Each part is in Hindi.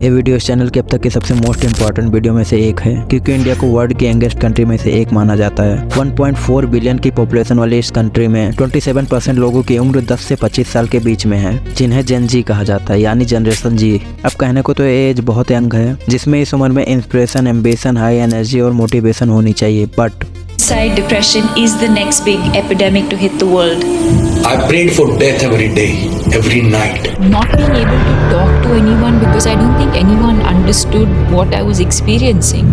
ये वीडियो इस चैनल की अब तक की सबसे मोस्ट इंपॉर्टेंट वीडियो में से एक है, क्योंकि इंडिया को वर्ल्ड की यंगेस्ट कंट्री में से एक माना जाता है। 1.4 बिलियन की पॉपुलेशन वाली इस कंट्री में 27% लोगों की उम्र 10 से 25 साल के बीच में है, जिन्हें जेन जी कहा जाता है, यानी जनरेशन जी। अब कहने को तो ये एज बहुत यंग है, जिसमें इस उम्र में इंस्पिरेशन, एम्बिशन, हाई एनर्जी और मोटिवेशन होनी चाहिए। But Suicide depression is the next big epidemic to hit the world. I prayed for death every day, every night. Not being able to talk to anyone because I don't think anyone understood what I was experiencing.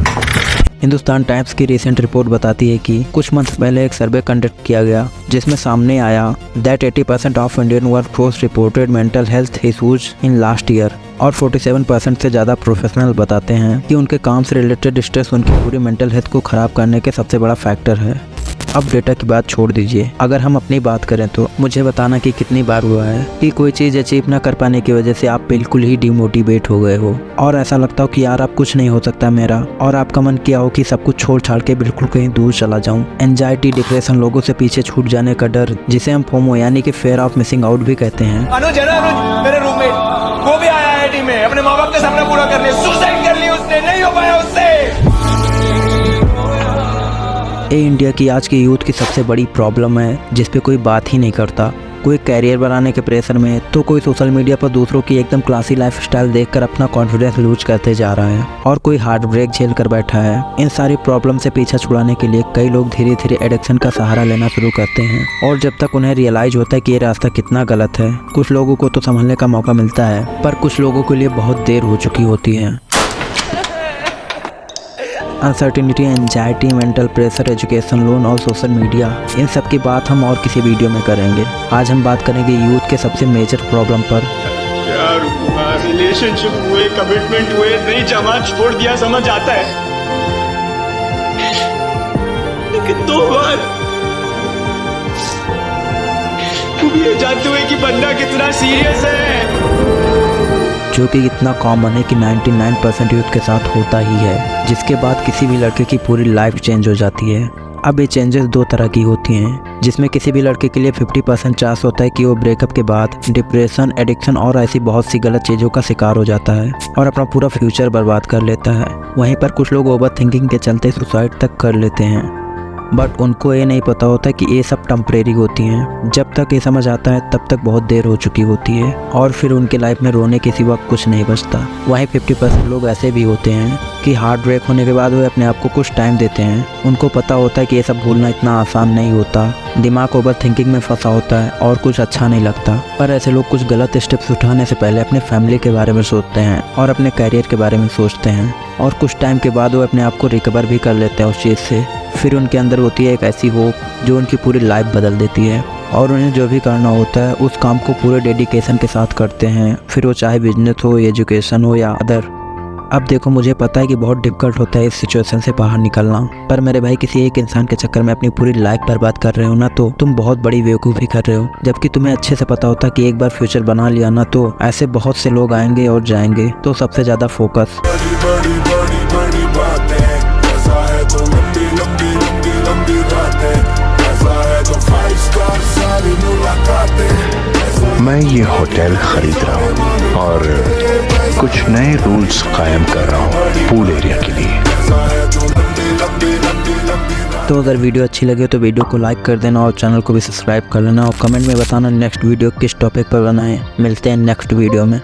Hindustan times की रिसेंट रिपोर्ट बताती है कि कुछ मंथ पहले एक सर्वे कंडक्ट किया गया, जिसमें सामने आया that 80% of Indian workforce reported mental health issues in last year, और 47% से ज़्यादा प्रोफेशनल बताते हैं कि उनके काम से रिलेटेड स्ट्रेस उनकी पूरी मेंटल हेल्थ को ख़राब करने के सबसे बड़ा फैक्टर है। अब डेटा की बात छोड़ दीजिए, अगर हम अपनी बात करें तो मुझे बताना कि कितनी बार हुआ है कि कोई चीज़ अचीव ना कर पाने की वजह से आप बिल्कुल ही डिमोटिवेट हो गए हो और ऐसा लगता हो कि यार अब कुछ नहीं हो सकता मेरा, और आपका मन किया हो कि सब कुछ छोड़ छाड़ के बिल्कुल कहीं दूर चला जाऊं। एंजाइटी, डिप्रेशन, लोगों से पीछे छूट जाने का डर, जिसे हम फोमो यानी कि फेयर ऑफ मिसिंग आउट भी कहते हैं। अनुज है ना, अनुज मेरे रूममेट, वो भी आया है टीम में, अपने माँ बाप के सामने पूरा कर लिया, सुसाइड कर ली उसने, नहीं हो पाया उससे। ये इंडिया की आज की यूथ की सबसे बड़ी प्रॉब्लम है, जिस पे कोई बात ही नहीं करता। कोई कैरियर बनाने के प्रेशर में, तो कोई सोशल मीडिया पर दूसरों की एकदम क्लासी लाइफस्टाइल देखकर अपना कॉन्फिडेंस लूज करते जा रहा है, और कोई हार्ट ब्रेक झेल कर बैठा है। इन सारी प्रॉब्लम से पीछा छुड़ाने के लिए कई लोग धीरे धीरे एडिक्शन का सहारा लेना शुरू करते हैं, और जब तक उन्हें रियलाइज होता है कि ये रास्ता कितना गलत है, कुछ लोगों को तो संभलने का मौका मिलता है, पर कुछ लोगों के लिए बहुत देर हो चुकी होती है। Uncertainty, anxiety, mental pressure, education loan और सोशल मीडिया, इन सब की बात हम और किसी वीडियो में करेंगे। आज हम बात करेंगे यूथ के सबसे मेजर प्रॉब्लम पर। प्यार हुआ, रिलेशनशिप हुए, कमिटमेंट हुए, नहीं जमा छोड़ दिया, समझ आता है, लेकिन 2 बार तुम ये जानते हुए कि बंदा कितना सीरियस है, जो कि इतना कॉमन है कि 99% यूथ के साथ होता ही है, जिसके बाद किसी भी लड़के की पूरी लाइफ चेंज हो जाती है। अब ये चेंजेस 2 तरह की होती हैं, जिसमें किसी भी लड़के के लिए 50% चांस होता है कि वो ब्रेकअप के बाद डिप्रेशन, एडिक्शन और ऐसी बहुत सी गलत चीज़ों का शिकार हो जाता है और अपना पूरा फ्यूचर बर्बाद कर लेता है। वहीं पर कुछ लोग ओवर थिंकिंग के चलते सुसाइड तक कर लेते हैं, बट उनको ये नहीं पता होता कि ये सब टेम्परेरी होती हैं। जब तक ये समझ आता है तब तक बहुत देर हो चुकी होती है, और फिर उनके लाइफ में रोने के सिवा कुछ नहीं बचता। वहीं 50% लोग ऐसे भी होते हैं कि हार्ट ब्रेक होने के बाद वे अपने आप को कुछ टाइम देते हैं। उनको पता होता है कि ये सब भूलना इतना आसान नहीं होता, दिमाग ओवर थिंकिंग में फंसा होता है और कुछ अच्छा नहीं लगता। पर ऐसे लोग कुछ गलत स्टेप्स उठाने से पहले अपने फैमिली के बारे में सोचते हैं और अपने कैरियर के बारे में सोचते हैं, और कुछ टाइम के बाद वो अपने आप को रिकवर भी कर लेते हैं उस चीज़ से। फिर उनके अंदर होती है एक ऐसी होप जो उनकी पूरी लाइफ बदल देती है, और उन्हें जो भी करना होता है उस काम को पूरे डेडिकेशन के साथ करते हैं, फिर वो चाहे बिजनेस हो, एजुकेशन हो या अदर। अब देखो, मुझे पता है कि बहुत डिफिकल्ट होता है इस सिचुएशन से बाहर निकलना, पर मेरे भाई किसी एक इंसान के चक्कर में अपनी पूरी लाइफ बर्बाद कर रहे हो ना, तो तुम बहुत बड़ी बेवकूफ़ी कर रहे हो। जबकि तुम्हें अच्छे से पता होता कि एक बार फ्यूचर बना लिया ना, तो ऐसे बहुत से लोग आएंगे और जाएंगे। तो सबसे ज़्यादा फोकस मैं ये होटल खरीद रहा हूँ और कुछ नए रूल्स कायम कर रहा हूँ पूल एरिया के लिए। तो अगर वीडियो अच्छी लगे तो वीडियो को लाइक कर देना और चैनल को भी सब्सक्राइब कर लेना, और कमेंट में बताना नेक्स्ट वीडियो किस टॉपिक पर बनाएं। मिलते हैं नेक्स्ट वीडियो में।